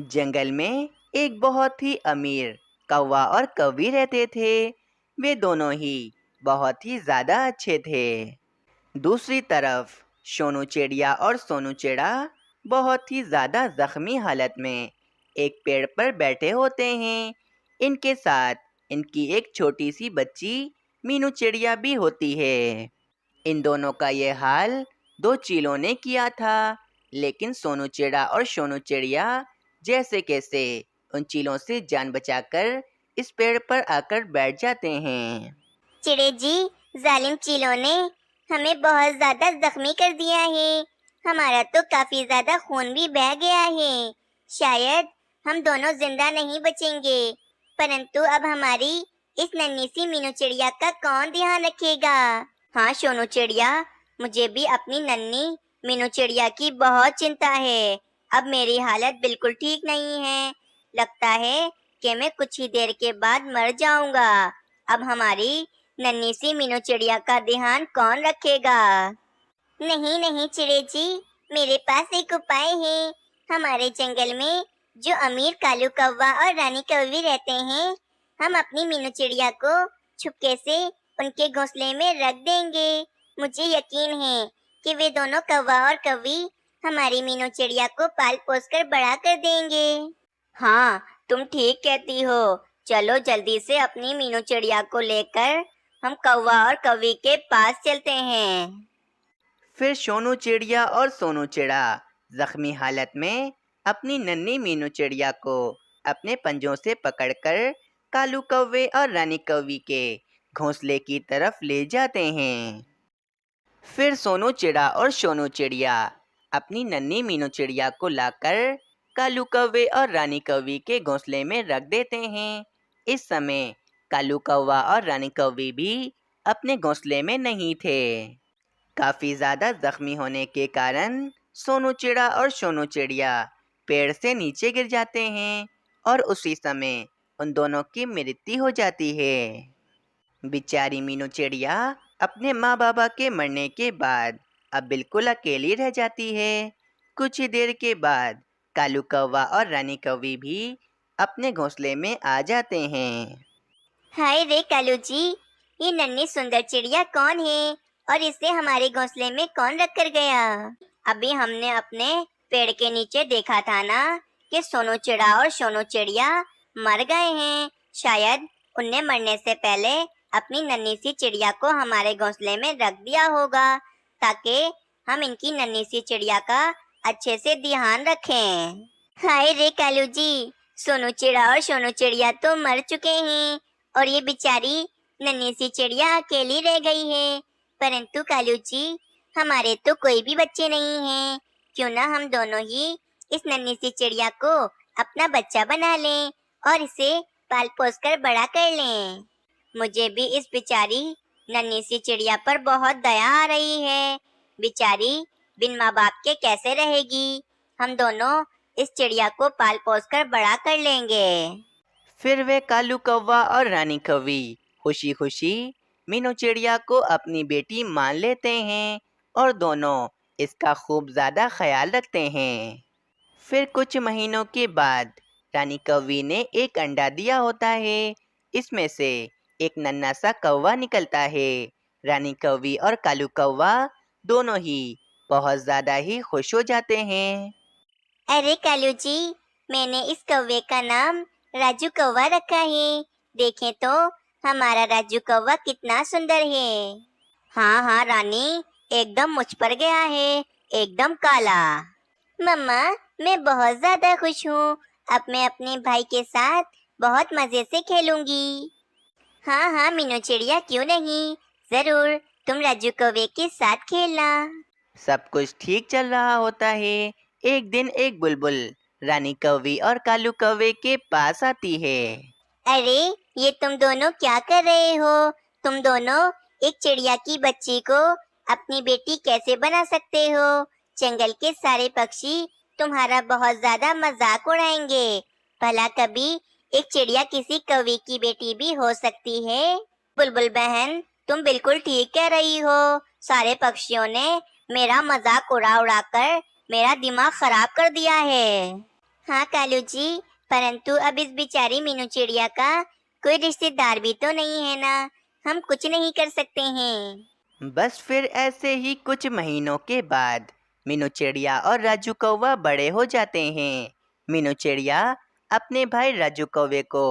जंगल में एक बहुत ही अमीर कौवा और कौवी रहते थे। वे दोनों ही बहुत ही ज़्यादा अच्छे थे। दूसरी तरफ सोनू चिड़िया और सोनू चिड़ा बहुत ही ज़्यादा ज़ख्मी हालत में एक पेड़ पर बैठे होते हैं। इनके साथ इनकी एक छोटी सी बच्ची मीनू चिड़िया भी होती है। इन दोनों का ये हाल दो चीलों ने किया था, लेकिन सोनू चिड़ा और सोनू चिड़िया जैसे कैसे उन चीलों से जान बचाकर इस पेड़ पर आकर बैठ जाते हैं। चिड़े जी, जालिम चीलों ने हमें बहुत ज्यादा जख्मी कर दिया है। हमारा तो काफी ज्यादा खून भी बह गया है। शायद हम दोनों जिंदा नहीं बचेंगे, परंतु अब हमारी इस नन्ही सी मीनू चिड़िया का कौन ध्यान रखेगा? हाँ सोनू चिड़िया, मुझे भी अपनी नन्ही मीनू चिड़िया की बहुत चिंता है। अब मेरी हालत बिल्कुल ठीक नहीं है। लगता है कि मैं कुछ ही देर के बाद मर जाऊंगा। अब हमारी नन्ही सी मीनू चिड़िया का ध्यान कौन रखेगा? नहीं नहीं चिड़े जी, मेरे पास एक उपाय है। हमारे जंगल में जो अमीर कालू कौवा और रानी कौवी रहते हैं, हम अपनी मीनू चिड़िया को छुपके से उनके घोंसले में रख देंगे। मुझे यकीन है कि वे दोनों कौवा और कौवी हमारी मीनू चिड़िया को पाल पोस कर बड़ा कर देंगे। हाँ, तुम ठीक कहती हो। चलो जल्दी से अपनी मीनू चिड़िया को लेकर हम कौवा और कौवी के पास चलते हैं। फिर सोनू चिड़िया और सोनू चिड़ा जख्मी हालत में अपनी नन्ही मीनू चिड़िया को अपने पंजों से पकड़कर कालू कौवे और रानी कौवी के घोंसले की तरफ ले जाते हैं। फिर सोनू चिड़ा और सोनू चिड़िया अपनी नन्ही मीनू चिड़िया को लाकर कालू कौवे और रानी कौवी के घोंसले में रख देते हैं। इस समय कालू कौवा और रानी कौवी भी अपने घोंसले में नहीं थे। काफी ज्यादा जख्मी होने के कारण सोनू चिड़ा और सोनू चिड़िया पेड़ से नीचे गिर जाते हैं और उसी समय उन दोनों की मृत्यु हो जाती है। बेचारी मीनू चिड़िया अपने माँ बाबा के मरने के बाद अब बिल्कुल अकेली रह जाती है। कुछ ही देर के बाद कालू कौवा और रानी कौवी भी अपने घोंसले में आ जाते हैं। हाय रे कालू जी, ये नन्ही सुंदर चिड़िया कौन है और इसे हमारे घोंसले में कौन रख कर गया? अभी हमने अपने पेड़ के नीचे देखा था ना कि सोनू चिड़ा और सोनू चिड़िया मर गए हैं। शायद उनने मरने से पहले अपनी नन्ही सी चिड़िया को हमारे घोंसले में रख दिया होगा, ताकि हम इनकी नन्ही सी चिड़िया का अच्छे से ध्यान रखें। हाय रे कालू जी, सोनू चिड़ा और सोनू चिड़िया तो मर चुके हैं और ये बेचारी नन्ही सी चिड़िया अकेली रह गई है। परंतु कालू जी, हमारे तो कोई भी बच्चे नहीं हैं। क्यों ना हम दोनों ही इस नन्ही सी चिड़िया को अपना बच्चा बना लें और इसे पाल पोस कर बड़ा कर लें। मुझे भी इस बेचारी नन्ही सी चिड़िया पर बहुत दया आ रही है। बेचारी बिन माँ बाप के कैसे रहेगी। हम दोनों इस चिड़िया को पाल पोस कर बड़ा कर लेंगे। फिर वे कालू कौवा और रानी कौवी खुशी खुशी मीनू चिड़िया को अपनी बेटी मान लेते हैं और दोनों इसका खूब ज़्यादा ख्याल रखते हैं। फिर कुछ महीनों के बाद रानी कौवी ने एक अंडा दिया होता है। इसमें से एक नन्हा सा कौवा निकलता है। रानी कौवी और कालू कौवा दोनों ही बहुत ज़्यादा ही खुश हो जाते हैं। अरे कालू जी, मैंने इस कौवे का नाम राजू कौवा रखा है। देखें तो हमारा राजू कौवा कितना सुंदर है। हाँ हाँ रानी, एकदम मुझ पर गया है, एकदम काला। मम्मा, मैं बहुत ज्यादा खुश हूँ। अब मैं अपने भाई के साथ बहुत मजे से खेलूंगी। हाँ हाँ मीनू चिड़िया, क्यों नहीं, जरूर तुम राजू कौवे के साथ खेलना। सब कुछ ठीक चल रहा होता है। एक दिन एक बुलबुल रानी कौवी और कालू कौवे के पास आती है। अरे, ये तुम दोनों क्या कर रहे हो? तुम दोनों एक चिड़िया की बच्ची को अपनी बेटी कैसे बना सकते हो? जंगल के सारे पक्षी तुम्हारा बहुत ज्यादा मजाक उड़ाएंगे। भला कभी एक चिड़िया किसी कौवी की बेटी भी हो सकती है? बुलबुल बहन, तुम बिल्कुल ठीक कह रही हो। सारे पक्षियों ने मेरा मजाक उड़ा उड़ा कर मेरा दिमाग खराब कर दिया है। हाँ कालू जी, परंतु अब इस बेचारी मीनू चिड़िया का कोई रिश्तेदार भी तो नहीं है ना, हम कुछ नहीं कर सकते हैं। बस फिर ऐसे ही कुछ महीनों के बाद मीनू चिड़िया और राजू कौवा बड़े हो जाते हैं। मीनू चिड़िया अपने भाई राजू कौवे को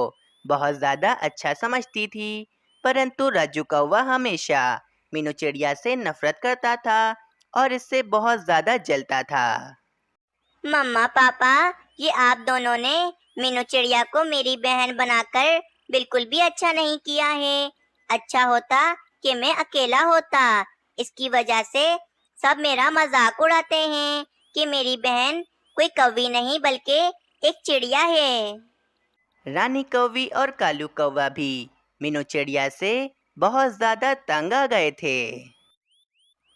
बहुत ज़्यादा अच्छा समझती थी, परंतु राजू कौवा हमेशा मीनू चिड़िया से नफरत करता था और इससे बहुत ज़्यादा जलता था। मम्मा पापा, ये आप दोनों ने मीनू चिड़िया को मेरी बहन बनाकर बिल्कुल भी अच्छा नहीं किया है। अच्छा होता कि मैं अकेला होता। इसकी वजह से सब मेरा मजाक उड़ाते हैं कि मेरी बहन कोई कौवी नहीं बल्कि एक चिड़िया है। रानी कौवी और कालू कौवा भी मीनू चिड़िया से बहुत ज़्यादा तंग आ गए थे।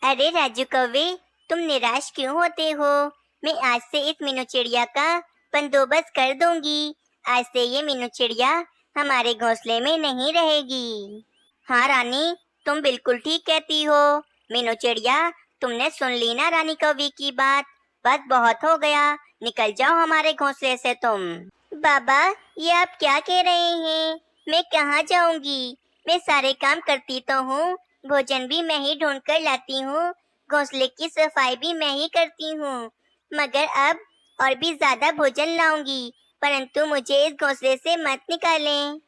अरे राजू कौवे, तुम निराश क्यों होते हो? मैं आज से इस मीनू चिड़िया का बंदोबस्त कर दूंगी। आज से ये मीनू चिड़िया हमारे घोंसले में नहीं रहेगी। हाँ रानी, तुम बिल्कुल ठीक कहती हो। मीनू चिड़िया, तुमने सुन ली ना रानी कौवी की बात? बस बहुत हो गया, निकल जाओ हमारे घोंसले से तुम। बाबा, ये आप क्या कह रहे हैं? मैं कहाँ जाऊंगी? मैं सारे काम करती तो हूँ, भोजन भी मैं ही ढूंढ कर लाती हूँ, घोंसले की सफाई भी मैं ही करती हूँ, मगर अब और भी ज्यादा भोजन लाऊंगी, परंतु मुझे इस घोंसले से मत निकालें।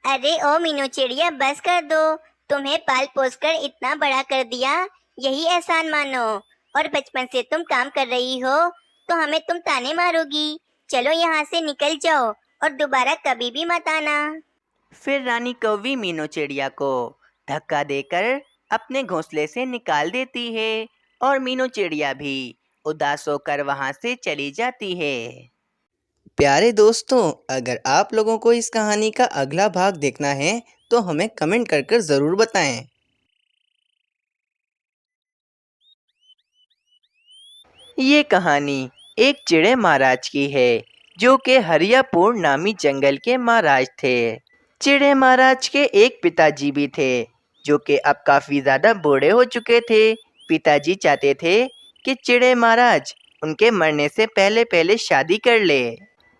अरे ओ मीनू चिड़िया, बस कर दो। तुम्हें पाल पोस कर इतना बड़ा कर दिया, यही एहसान मानो। और बचपन से तुम काम कर रही हो तो हमें तुम ताने मारोगी। चलो यहाँ से निकल जाओ और दोबारा कभी भी मत आना। फिर रानी कौवी मीनू चिड़िया को धक्का देकर अपने घोंसले से निकाल देती है और मीनू चिड़िया भी उदास होकर वहां से चली जाती है। प्यारे दोस्तों, अगर आप लोगों को इस कहानी का अगला भाग देखना है तो हमें कमेंट कर ज़रूर बताएं। ये कहानी एक चिड़े महाराज की है जो कि हरियापुर नामी जंगल के महाराज थे। चिड़े महाराज के एक पिताजी भी थे जो कि अब काफ़ी ज़्यादा बूढ़े हो चुके थे। पिताजी चाहते थे कि चिड़े महाराज उनके मरने से पहले पहले शादी कर ले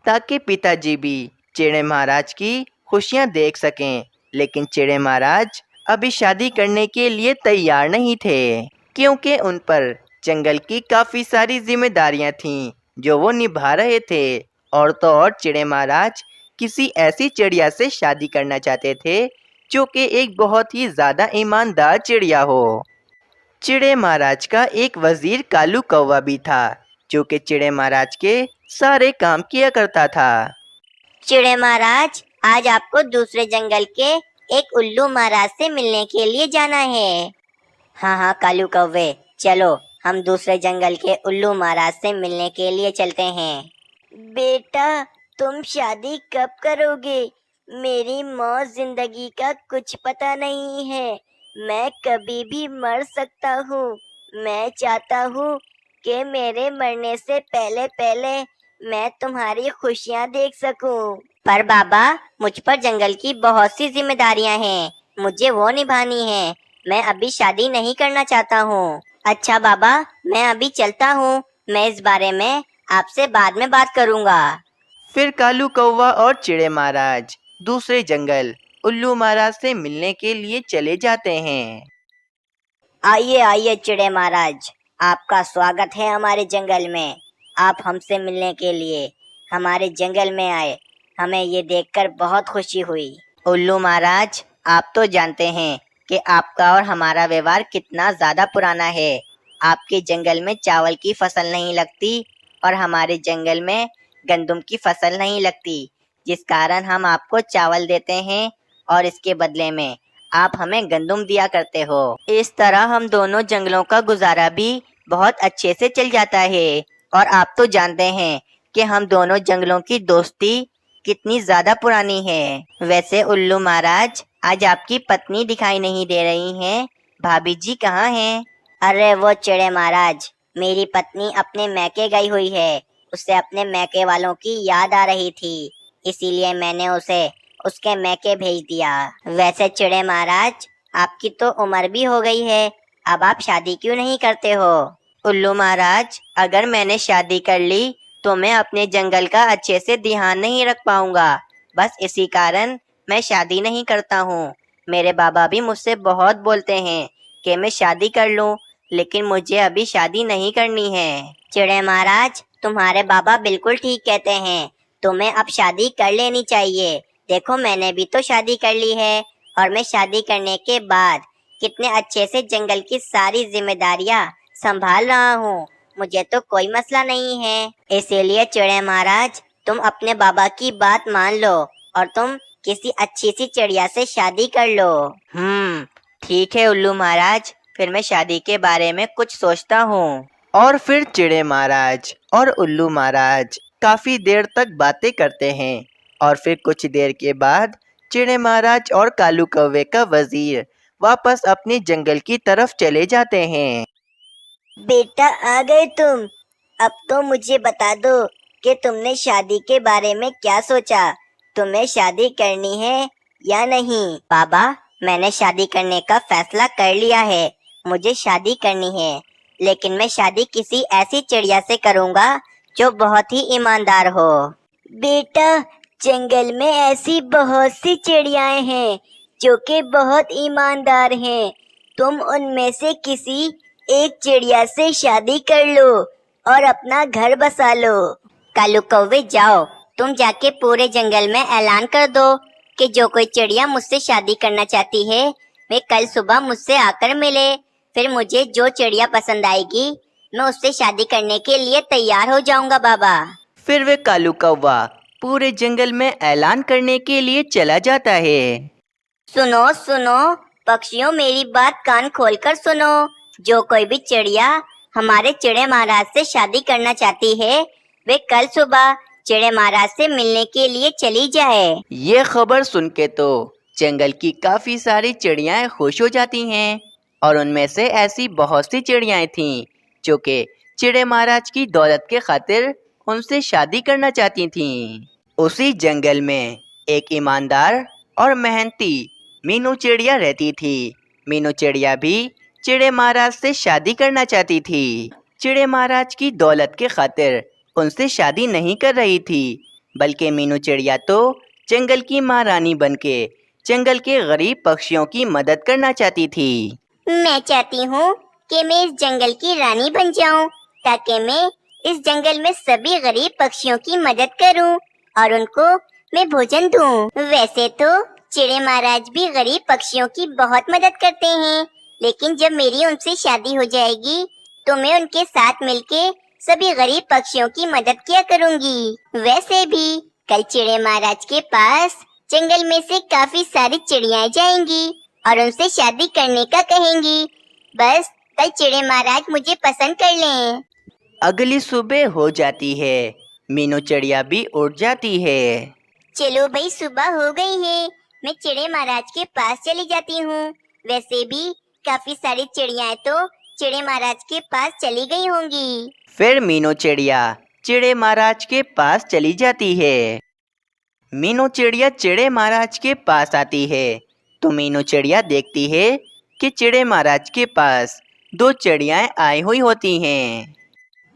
ताकि पिताजी भी चिड़े महाराज की खुशियाँ देख सकें, लेकिन चिड़े महाराज अभी शादी करने के लिए तैयार नहीं थे क्योंकि उन पर जंगल की काफ़ी सारी जिम्मेदारियां थीं जो वो निभा रहे थे। और तो और चिड़े महाराज किसी ऐसी चिड़िया से शादी करना चाहते थे जो कि एक बहुत ही ज़्यादा ईमानदार चिड़िया हो। चिड़े महाराज का एक वजीर कालू कौवा भी था जो कि चिड़े महाराज के सारे काम किया करता था। चिड़े महाराज, आज आपको दूसरे जंगल के एक उल्लू महाराज से मिलने के लिए जाना है। हाँ हाँ कालू कौवे, चलो हम दूसरे जंगल के उल्लू महाराज से मिलने के लिए चलते हैं। बेटा, तुम शादी कब करोगे? मेरी मौत जिंदगी का कुछ पता नहीं है, मैं कभी भी मर सकता हूँ। मैं चाहता हूँ कि मेरे मरने से पहले पहले मैं तुम्हारी खुशियाँ देख सकूं। पर बाबा, मुझ पर जंगल की बहुत सी जिम्मेदारियां हैं, मुझे वो निभानी है। मैं अभी शादी नहीं करना चाहता हूँ। अच्छा बाबा, मैं अभी चलता हूँ, मैं इस बारे में आपसे बाद में बात करूँगा। फिर कालू कौवा और चिड़े महाराज दूसरे जंगल उल्लू महाराज से मिलने के लिए चले जाते हैं। आइए आइए चिड़े महाराज, आपका स्वागत है हमारे जंगल में। आप हमसे मिलने के लिए हमारे जंगल में आए, हमें ये देखकर बहुत खुशी हुई। उल्लू महाराज, आप तो जानते हैं कि आपका और हमारा व्यवहार कितना ज़्यादा पुराना है। आपके जंगल में चावल की फसल नहीं लगती और हमारे जंगल में गंदम की फसल नहीं लगती, जिस कारण हम आपको चावल देते हैं और इसके बदले में आप हमें गंदम दिया करते हो। इस तरह हम दोनों जंगलों का गुजारा भी बहुत अच्छे से चल जाता है। और आप तो जानते हैं कि हम दोनों जंगलों की दोस्ती कितनी ज्यादा पुरानी है। वैसे उल्लू महाराज, आज आपकी पत्नी दिखाई नहीं दे रही हैं, भाभी जी कहाँ हैं? अरे वो चिड़े महाराज, मेरी पत्नी अपने मैके गई हुई है, उसे अपने मैके वालों की याद आ रही थी, इसीलिए मैंने उसे उसके मैके भेज दिया। वैसे चिड़े महाराज, आपकी तो उम्र भी हो गई है, अब आप शादी क्यों नहीं करते हो? उल्लू महाराज, अगर मैंने शादी कर ली तो मैं अपने जंगल का अच्छे से ध्यान नहीं रख पाऊंगा। बस इसी कारण मैं शादी नहीं करता हूँ। मेरे बाबा भी मुझसे बहुत बोलते हैं कि मैं शादी कर लूँ, लेकिन मुझे अभी शादी नहीं करनी है। चिड़े महाराज, तुम्हारे बाबा बिल्कुल ठीक कहते हैं। तुम्हें अब शादी कर लेनी चाहिए। देखो, मैंने भी तो शादी कर ली है और मैं शादी करने के बाद कितने अच्छे से जंगल की सारी जिम्मेदारियां संभाल रहा हूँ। मुझे तो कोई मसला नहीं है। इसीलिए चिड़े महाराज, तुम अपने बाबा की बात मान लो और तुम किसी अच्छी सी चिड़िया से शादी कर लो। ठीक है उल्लू महाराज, फिर मैं शादी के बारे में कुछ सोचता हूँ। और फिर चिड़े महाराज और उल्लू महाराज काफी देर तक बातें करते हैं और फिर कुछ देर के बाद चिड़े महाराज और कालू कौवे का वजीर वापस अपने जंगल की तरफ चले जाते हैं। बेटा, आ गए तुम। अब तो मुझे बता दो कि तुमने शादी के बारे में क्या सोचा। तुम्हें शादी करनी है या नहीं? बाबा, मैंने शादी करने का फैसला कर लिया है। मुझे शादी करनी है, लेकिन मैं शादी किसी ऐसी चिड़िया से करूँगा जो बहुत ही ईमानदार हो। बेटा, जंगल में ऐसी बहुत सी चिड़ियाएं हैं जो कि बहुत ईमानदार हैं। तुम उनमें से किसी एक चिड़िया से शादी कर लो और अपना घर बसा लो। कालू कौवे, जाओ, तुम जाके पूरे जंगल में ऐलान कर दो कि जो कोई चिड़िया मुझसे शादी करना चाहती है, वे कल सुबह मुझसे आकर मिले। फिर मुझे जो चिड़िया पसंद आएगी, मैं उससे शादी करने के लिए तैयार हो जाऊंगा बाबा। फिर वे कालू कौवा पूरे जंगल में ऐलान करने के लिए चला जाता है। सुनो सुनो पक्षियों, मेरी बात कान खोलकर सुनो। जो कोई भी चिड़िया हमारे चिड़े महाराज से शादी करना चाहती है, वे कल सुबह चिड़े महाराज से मिलने के लिए चली जाए। ये खबर सुन के तो जंगल की काफी सारी चिड़ियाएं खुश हो जाती हैं और उनमें से ऐसी बहुत सी चिड़ियाएं थीं जो कि चिड़े महाराज की दौलत के खातिर उनसे शादी करना चाहती थीं। उसी जंगल में एक ईमानदार और मेहनती मीनू चिड़िया रहती थी। मीनू चिड़िया भी चिड़े महाराज से शादी करना चाहती थी। चिड़े महाराज की दौलत के खातिर उनसे शादी नहीं कर रही थी, बल्कि मीनू चिड़िया तो जंगल की महारानी बनके जंगल के गरीब पक्षियों की मदद करना चाहती थी। मैं चाहती हूँ कि मैं इस जंगल की रानी बन जाऊँ, ताकि मैं इस जंगल में सभी गरीब पक्षियों की मदद करूँ और उनको मैं भोजन दूँ। वैसे तो चिड़े महाराज भी गरीब पक्षियों की बहुत मदद करते हैं, लेकिन जब मेरी उनसे शादी हो जाएगी तो मैं उनके साथ मिलके सभी गरीब पक्षियों की मदद किया करूँगी। वैसे भी कल चिड़े महाराज के पास जंगल में से काफी सारी चिड़ियाएं जाएंगी और उनसे शादी करने का कहेंगी। बस कल चिड़े महाराज मुझे पसंद कर लें। अगली सुबह हो जाती है। मीनू चिड़िया भी उठ जाती है। चलो भाई, सुबह हो गई है। मैं चिड़े महाराज के पास चली जाती हूँ। वैसे भी काफी सारी चिड़ियाएं तो चिड़े महाराज के पास चली गई होंगी। फिर मीनू चिड़िया चिड़े महाराज के पास चली जाती है। मीनू चिड़िया चिड़े महाराज के पास आती है तो मीनू चिड़िया देखती है कि चिड़े महाराज के पास दो चिड़ियाएं आई हुई होती हैं।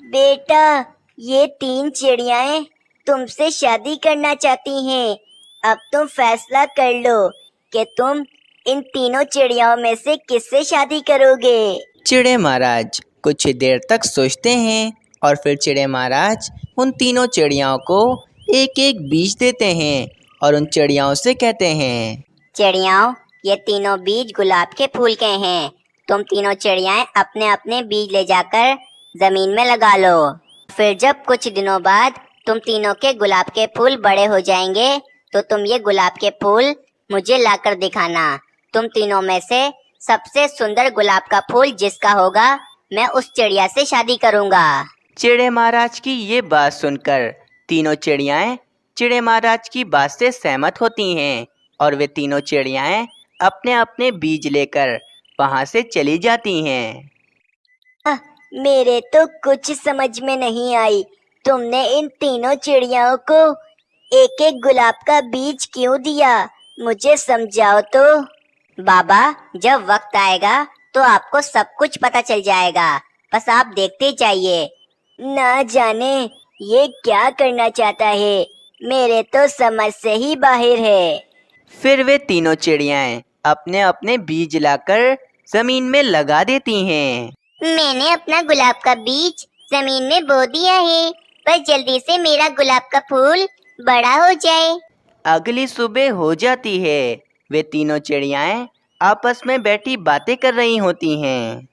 बेटा, ये 3 चिड़ियाएं तुमसे शादी करना चाहती हैं। अब तुम फैसला कर लो कि तुम इन तीनों चिड़ियाओं में से किससे शादी करोगे। चिड़े महाराज कुछ देर तक सोचते हैं और फिर चिड़े महाराज उन तीनों चिड़ियाओं को एक एक बीज देते हैं और उन चिड़ियाओं से कहते हैं, चिड़ियाओं, ये तीनों बीज गुलाब के फूल के हैं। तुम तीनों चिड़ियाएं अपने अपने बीज ले जाकर जमीन में लगा लो। फिर जब कुछ दिनों बाद तुम तीनों के गुलाब के फूल बड़े हो जाएंगे तो तुम ये गुलाब के फूल मुझे लाकर दिखाना। तुम तीनों में से सबसे सुंदर गुलाब का फूल जिसका होगा, मैं उस चिड़िया से शादी करूंगा। चिड़े महाराज की ये बात सुनकर तीनों चिड़ियाएं चिड़े महाराज की बात से सहमत होती हैं और वे तीनों चिड़ियाएं अपने अपने बीज लेकर वहां से चली जाती हैं। मेरे तो कुछ समझ में नहीं आई। तुमने इन तीनों चिड़ियाओं को एक एक गुलाब का बीज क्यों दिया, मुझे समझाओ तो। बाबा, जब वक्त आएगा तो आपको सब कुछ पता चल जाएगा। बस आप देखते जाइए। ना जाने ये क्या करना चाहता है? मेरे तो समझ से ही बाहर है। फिर वे तीनों चिड़ियाएं अपने अपने बीज लाकर जमीन में लगा देती हैं। मैंने अपना गुलाब का बीज जमीन में बो दिया है, पर जल्दी से मेरा गुलाब का फूल बड़ा हो जाए। अगली सुबह हो जाती है। वे तीनों चिड़ियाएं आपस में बैठी बातें कर रही होती हैं।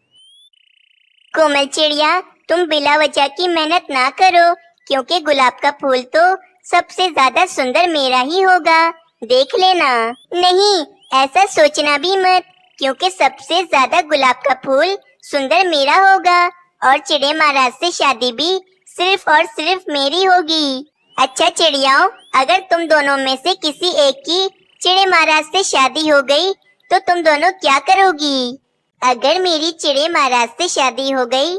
कोमल चिड़िया, तुम बिला वजह की मेहनत ना करो, क्योंकि गुलाब का फूल तो सबसे ज्यादा सुंदर मेरा ही होगा। देख लेना। नहीं, ऐसा सोचना भी मत, क्योंकि सबसे ज्यादा गुलाब का फूल सुंदर मेरा होगा और चिड़े महाराज से शादी भी सिर्फ और सिर्फ मेरी होगी। अच्छा चिड़ियाओं, अगर तुम दोनों में से किसी एक की चिड़े महाराज से शादी हो गई तो तुम दोनों क्या करोगी? अगर मेरी चिड़े महाराज से शादी हो गई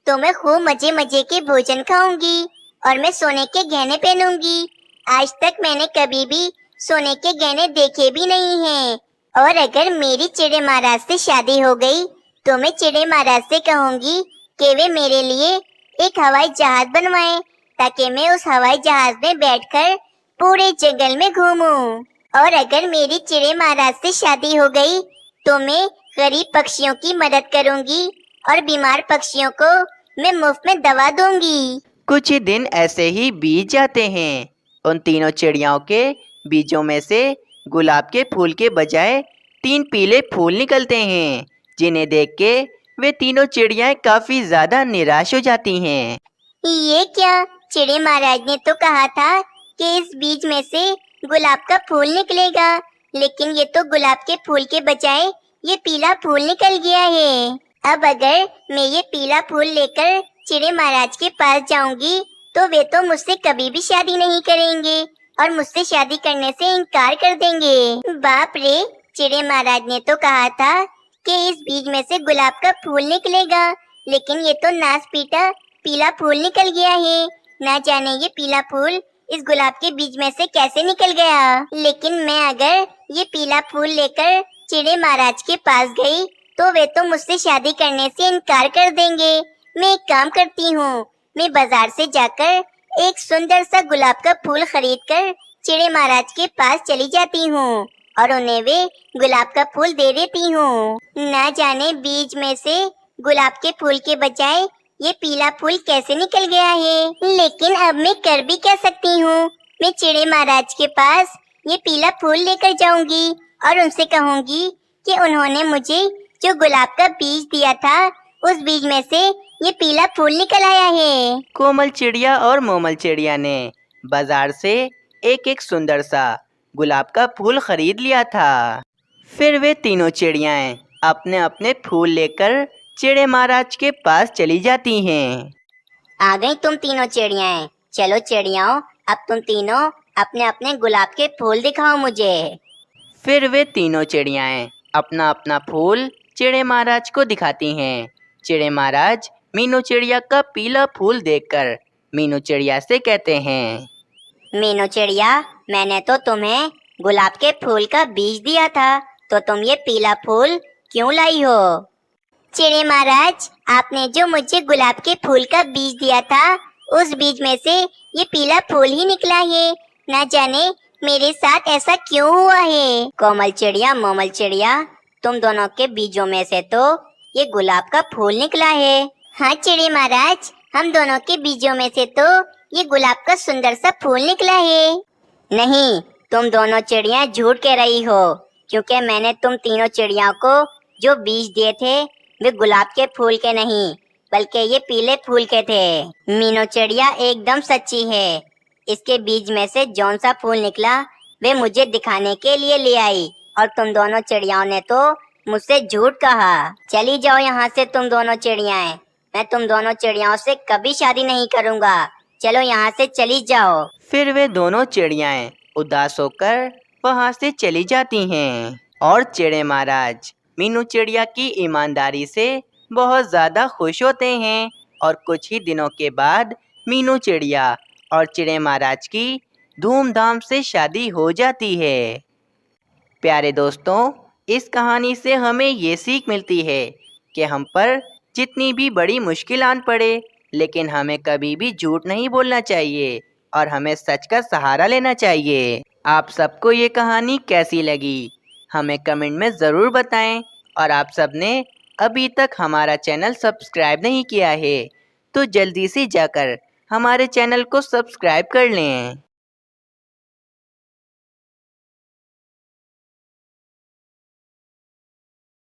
तो मैं खूब मजे मजे के भोजन खाऊंगी और मैं सोने के गहने पहनूंगी। आज तक मैंने कभी भी सोने के गहने देखे भी नहीं हैं। और अगर मेरी चिड़े महाराज से शादी हो गई तो मैं चिड़े महाराज से कहूंगी कि वे मेरे लिए एक हवाई जहाज बनवाएं, ताकि मैं उस हवाई जहाज में बैठकर पूरे जंगल में घूमूं। और अगर मेरी चिड़े महाराज से शादी हो गई तो मैं गरीब पक्षियों की मदद करूंगी और बीमार पक्षियों को मैं मुफ्त में दवा दूंगी। कुछ ही दिन ऐसे ही बीत जाते हैं। उन तीनों चिड़ियाओं के बीजों में से गुलाब के फूल के बजाय 3 पीले फूल निकलते हैं, जिन्हें देख के वे तीनों चिड़ियाएं काफी ज्यादा निराश हो जाती हैं। ये क्या? चिड़े महाराज ने तो कहा था कि इस बीज में से गुलाब का फूल निकलेगा, लेकिन ये तो गुलाब के फूल के बजाय ये पीला फूल निकल गया है। अब अगर मैं ये पीला फूल लेकर चिड़े महाराज के पास जाऊंगी तो वे तो मुझसे कभी भी शादी नहीं करेंगे और मुझसे शादी करने से इनकार कर देंगे। बाप रे, चिड़े महाराज ने तो कहा था कि इस बीज में से गुलाब का फूल निकलेगा, लेकिन ये तो नास पीटा पीला फूल निकल गया है। ना जाने ये पीला फूल इस गुलाब के बीज में से कैसे निकल गया। लेकिन मैं अगर ये पीला फूल लेकर चिड़े महाराज के पास गई तो वे तो मुझसे शादी करने से इनकार कर देंगे। मैं एक काम करती हूँ, मैं बाजार से जाकर एक सुंदर सा गुलाब का फूल खरीद कर चिड़े महाराज के पास चली जाती हूँ और उन्हें वे गुलाब का फूल दे देती हूँ। ना जाने बीज में से गुलाब के फूल के बजाय ये पीला फूल कैसे निकल गया है। लेकिन अब मैं कर भी क्या सकती हूँ? मैं चिड़े महाराज के पास ये पीला फूल लेकर जाऊंगी और उनसे कहूंगी कि उन्होंने मुझे जो गुलाब का बीज दिया था उस बीज में से ये पीला फूल निकल आया है। कोमल चिड़िया और मोमल चिड़िया ने बाजार से एक एक सुंदर सा गुलाब का फूल खरीद लिया था। फिर वे तीनों चिड़ियाएं अपने अपने फूल लेकर चिड़े महाराज के पास चली जाती हैं। आ गई तुम तीनों चिड़ियाएं। चलो चिड़ियाओं, अब तुम तीनों अपने अपने गुलाब के फूल दिखाओ मुझे। फिर वे तीनों चिड़ियाएं अपना अपना फूल चिड़े महाराज को दिखाती हैं। चिड़े महाराज मीनू चिड़िया का पीला फूल देखकर मीनू चिड़िया से कहते हैं, मीनू चिड़िया, मैंने तो तुम्हें गुलाब के फूल का बीज दिया था, तो तुम ये पीला फूल क्यों लाई हो? चिड़े महाराज, आपने जो मुझे गुलाब के फूल का बीज दिया था उस बीज में से ये पीला फूल ही निकला है। ना जाने मेरे साथ ऐसा क्यों हुआ है। कोमल चिड़िया, मोमल चिड़िया, तुम दोनों के बीजों में से तो ये गुलाब का फूल निकला है। हाँ चिड़े महाराज, हम दोनों के बीजों में से तो ये गुलाब का सुंदर सा फूल निकला है। नहीं, तुम दोनों चिड़िया झूठ कह रही हो, क्योंकि मैंने तुम तीनों चिड़ियाओं को जो बीज दिए थे वे गुलाब के फूल के नहीं, बल्कि ये पीले फूल के थे। मीनू चिड़िया एकदम सच्ची है। इसके बीज में से जौन सा फूल निकला वे मुझे दिखाने के लिए ले आई, और तुम दोनों चिड़ियाओं ने तो मुझसे झूठ कहा। चली जाओ यहाँ से तुम दोनों चिड़ियाएं। मैं तुम दोनों चिड़ियाओं से कभी शादी नहीं करूँगा। चलो यहाँ से चली जाओ। फिर वे दोनों चिड़ियाएं उदास होकर वहाँ से चली जाती हैं और चिड़े महाराज मीनू चिड़िया की ईमानदारी से बहुत ज़्यादा खुश होते हैं। और कुछ ही दिनों के बाद मीनू चिड़िया और चिड़े महाराज की धूमधाम से शादी हो जाती है। प्यारे दोस्तों, इस कहानी से हमें ये सीख मिलती है कि हम पर जितनी भी बड़ी मुश्किल आन पड़े, लेकिन हमें कभी भी झूठ नहीं बोलना चाहिए और हमें सच का सहारा लेना चाहिए। आप सबको ये कहानी कैसी लगी हमें कमेंट में ज़रूर बताएं और आप सबने अभी तक हमारा चैनल सब्सक्राइब नहीं किया है तो जल्दी से जाकर हमारे चैनल को सब्सक्राइब कर लें।